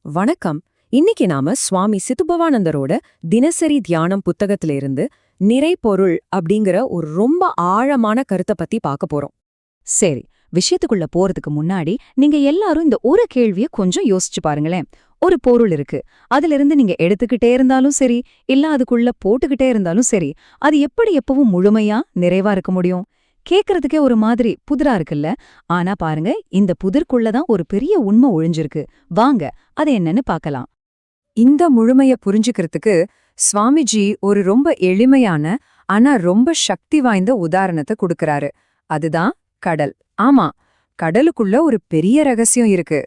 வணக்கம். இன்னைக்கு நாம சுவாமி சித்துபவானந்தரோட தினசரி தியானம் புத்தகத்தில இருந்து நிறைபொருள் அப்படிங்கிற ஒரு ரொம்ப ஆழமான கருத்தை பத்தி பார்க்க போறோம். சரி, விஷயத்துக்குள்ள போறதுக்கு முன்னாடி நீங்க எல்லாரும் இந்த ஒரு கேள்விய கொஞ்சம் யோசிச்சு பாருங்களேன். ஒரு பொருள் இருக்கு, அதிலிருந்து நீங்க எடுத்துக்கிட்டே இருந்தாலும் சரி, இல்ல அதுக்குள்ள போட்டுக்கிட்டே இருந்தாலும் சரி, அது எப்படி எப்பவும் முழுமையா நிறைவா இருக்க முடியும்? கேக்குறதுக்கே ஒரு மாதிரி புதிரா இருக்குல்ல. ஆனா பாருங்க, இந்த புதிர்க்குள்ளதான் ஒரு பெரிய உண்மை ஒளிஞ்சிருக்கு. வாங்க அது என்னன்னு பார்க்கலாம். இந்த முழுமைய புரிஞ்சுக்கிறதுக்கு சுவாமிஜி ஒரு ரொம்ப எளிமையான ஆனா ரொம்ப சக்தி வாய்ந்த உதாரணத்தை கொடுக்கறாரு. அதுதான் கடல். ஆமா, கடலுக்குள்ள ஒரு பெரிய ரகசியம் இருக்கு.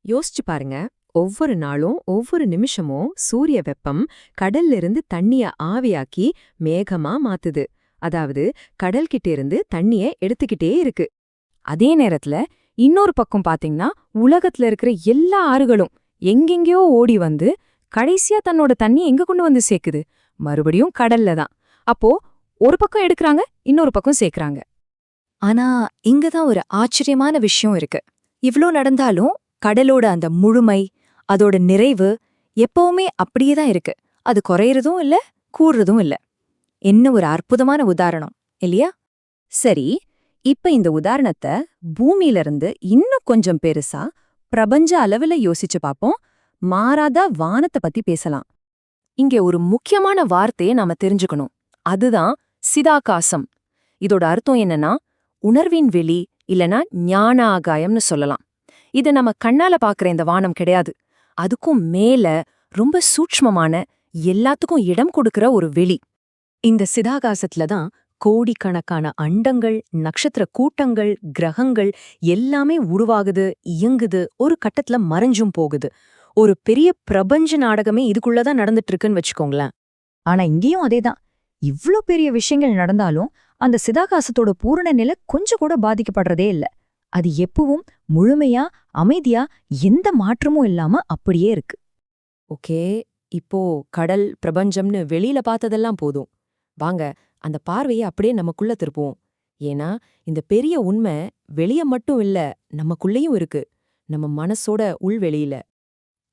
யோசிச்சு பாருங்க. ஒவ்வொரு நாளும் ஒவ்வொரு நிமிஷமும் சூரிய வெப்பம் கடல்ல இருந்து தண்ணிய ஆவியாக்கி மேகமா மாத்துது. அதாவது கடல்கிட்ட இருந்து தண்ணிய எடுத்துக்கிட்டே இருக்கு. அதே நேரத்துல இன்னொரு பக்கம் பாத்தீங்கன்னா, உலகத்துல இருக்கிற எல்லா ஆறுகளும் எங்கெங்கயோ ஓடி வந்து கடைசியா தன்னோட தண்ணி எங்க கொண்டு வந்து சேர்க்குது? மறுபடியும் கடல்ல தான். அப்போ ஒரு பக்கம் எடுக்கறாங்க, இன்னொரு பக்கம் சேர்க்கறாங்க. ஆனா இங்கதான் ஒரு ஆச்சரியமான விஷயம் இருக்கு. இவ்ளோ நடந்தாலும் கடலோட அந்த முழுமை, அதோட நிறைவு எப்பவுமே அப்படியேதான் இருக்கு. அது குறையறதும் இல்ல, கூடுறதும் இல்ல. என்ன ஒரு அற்புதமான உதாரணம் இல்லையா? சரி, இப்ப இந்த உதாரணத்தை பூமியில இருந்து இன்னும் கொஞ்சம் பெருசா பிரபஞ்ச அளவுல யோசிச்சு பாப்போம். மாறாத வானத்தை பத்தி பேசலாம். இங்க ஒரு முக்கியமான வார்த்தையை நாம தெரிஞ்சுக்கணும். அதுதான் சிதாகாசம். இதோட அர்த்தம் என்னன்னா, உணர்வின் வெளி இல்லனா ஞான ஆகாயம்னு சொல்லலாம். இத நம்ம கண்ணால பாக்குற இந்த வானம் கிடையாது. அதுக்கும் மேல ரொம்ப சூட்ச்மமான, எல்லாத்துக்கும் இடம் கொடுக்கிற ஒரு வெளி. இந்த சிதாகாசத்துல தான் கோடிக்கணக்கான அண்டங்கள், நட்சத்திர கூட்டங்கள், கிரகங்கள் எல்லாமே உருவாகுது, இயங்குது, ஒரு கட்டத்துல மறைஞ்சும் போகுது. ஒரு பெரிய பிரபஞ்ச நாடகமே இதுக்குள்ளதான் நடந்துட்டு இருக்குன்னு வச்சுக்கோங்களேன். ஆனா இங்கேயும் அதேதான். இவ்ளோ பெரிய விஷயங்கள் நடந்தாலும் அந்த சிதாகாசத்தோட பூரண நிலை கொஞ்சம் கூட பாதிக்கப்படுறதே இல்ல. அது எப்பவும் முழுமையா, அமைதியா, எந்த மாற்றமும் இல்லாம அப்படியே இருக்கு. ஓகே, இப்போ கடல் பிரபஞ்சம்னு வெளியில பார்த்ததெல்லாம் போதும். வாங்க அந்த பார்வையை அப்படியே நமக்குள்ள திருப்புவோம். ஏன்னா இந்த பெரிய உண்மை வெளிய மட்டும் இல்ல, நமக்குள்ளேயும் இருக்கு. நம்ம மனசோட உள்வெளியில.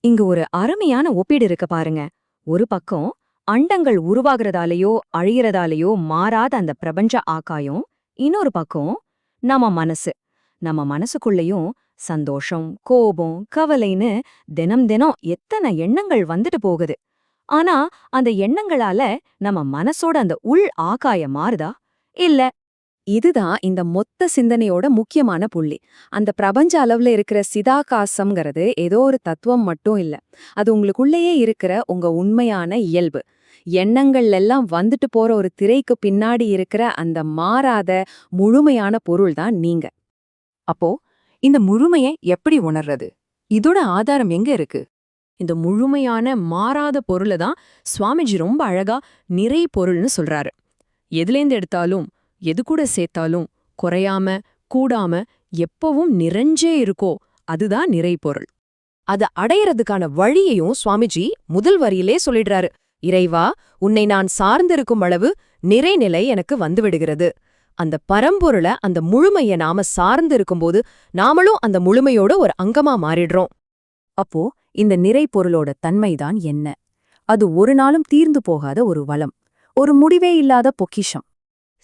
இங்க ஒரு அருமையான ஒப்பீடு இருக்கு பாருங்க. ஒரு பக்கம் அண்டங்கள் உருவாகிறதாலேயோ அழியறதாலேயோ மாறாத அந்த பிரபஞ்ச ஆகாயம். இன்னொரு பக்கம் நம்ம மனசு. நம்ம மனசுக்குள்ளேயும் சந்தோஷம், கோபம், கவலைன்னு தினம் தினம் எத்தனை எண்ணங்கள் வந்துட்டு போகுது. ஆனா அந்த எண்ணங்களால நம்ம மனசோட அந்த உள் ஆகாயம் மாறுதா? இல்ல. இதுதான் இந்த மொத்த சிந்தனையோட முக்கியமான புள்ளி. அந்த பிரபஞ்ச அளவுல இருக்கிற சிதாகாசம்ங்கிறது ஏதோ ஒரு தத்துவம் மட்டும் இல்ல. அது உங்களுக்குள்ளேயே இருக்கிற உங்க உண்மையான இயல்பு. எண்ணங்கள் எல்லாம் வந்துட்டு போற ஒரு திரைக்கு பின்னாடி இருக்கிற அந்த மாறாத முழுமையான பொருள் தான் நீங்க. அப்போ இந்த முழுமையை எப்படி உணர்றது? இதோட ஆதாரம் எங்க இருக்கு? இந்த முழுமையான மாறாத பொருளை தான் சுவாமிஜி ரொம்ப அழகா நிறை பொருள்னு சொல்றாரு. எதுலேந்து எடுத்தாலும் எது கூட சேர்த்தாலும் குறையாம கூடாம எப்பவும் நிறைஞ்சே இருக்கோ, அதுதான் நிறை பொருள். அதை அடையறதுக்கான வழியையும் சுவாமிஜி முதல் வரியிலே சொல்லிடுறாரு. இறைவா, உன்னை நான் சார்ந்திருக்கும் அளவு நிறைநிலை எனக்கு வந்துவிடுகிறது. அந்த பரம்பொருளை, அந்த முழுமையை நாம சார்ந்து இருக்கும்போது நாமளும் அந்த முழுமையோட ஒரு அங்கமா மாறிடுறோம். அப்போ இந்த நிறைபொருளோட தன்மைதான் என்ன? அது ஒரு நாளும் தீர்ந்து போகாத ஒரு வளம், ஒரு முடிவே இல்லாத பொக்கிஷம்.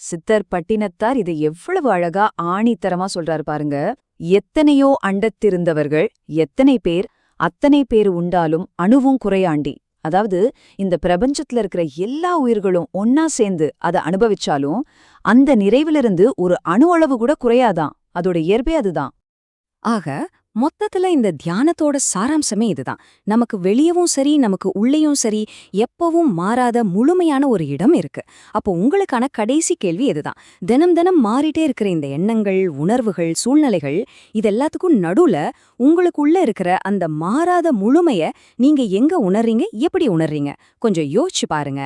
சித்தர் பட்டினத்தார் இதை எவ்வளவு அழகா ஆணித்தரமா சொல்றாரு பாருங்க. எத்தனையோ அண்டத்திருந்தவர்கள் எத்தனை பேர், அத்தனை பேர் உண்டாலும் அணுவும் குறையாண்டி. அதாவது இந்த பிரபஞ்சத்துல இருக்கிற எல்லா உயிர்களும் ஒன்னா சேர்ந்து அதை அனுபவிச்சாலும் அந்த நிறைவிலிருந்து ஒரு அணு அளவு கூட குறையாதான். அதோட இயல்பே அதுதான். ஆக மொத்தத்துல இந்த தியானத்தோட சாராம்சமே இதுதான். நமக்கு வெளியவும் சரி, நமக்கு உள்ளேயும் சரி, எப்பவும் மாறாத முழுமையான ஒரு இடம் இருக்கு. அப்போ உங்களுக்கான கடைசி கேள்வி இதுதான். தினம் தினம் மாறிட்டே இருக்கிற இந்த எண்ணங்கள், உணர்வுகள், சூழ்நிலைகள், இதெல்லாத்துக்கும் நடுவுல உங்களுக்குள்ள இருக்கிற அந்த மாறாத முழுமைய நீங்க எங்க உணர்றீங்க, எப்படி உணர்றீங்க? கொஞ்சம் யோசிச்சு பாருங்க.